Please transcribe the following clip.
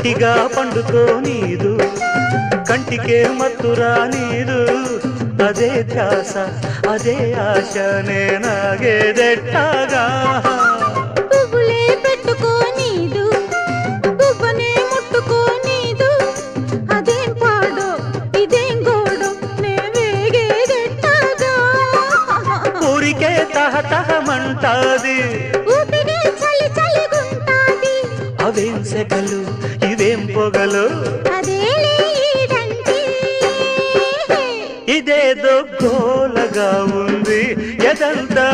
ఒంటిగా పండుకో నీదు కంటికే మత్తురా నీదు అదే ధ్యాస అదే ఆశ నేనాగేదెట్టాగా పువ్వులే పెట్టుకో నీదు పువ్వనే ముట్టుకో నీదు అదేం పాడో ఇదేం గోడో నే వేగేదెట్టాగా ఊరికే తహతహమంటాది ఊపిరే చలి చలిగుంటాది అవేం సెగలు ఇవేం పొగలు అదేలే ఈడంటే ఇదేదో గోలగా ఉంది ఎదంతా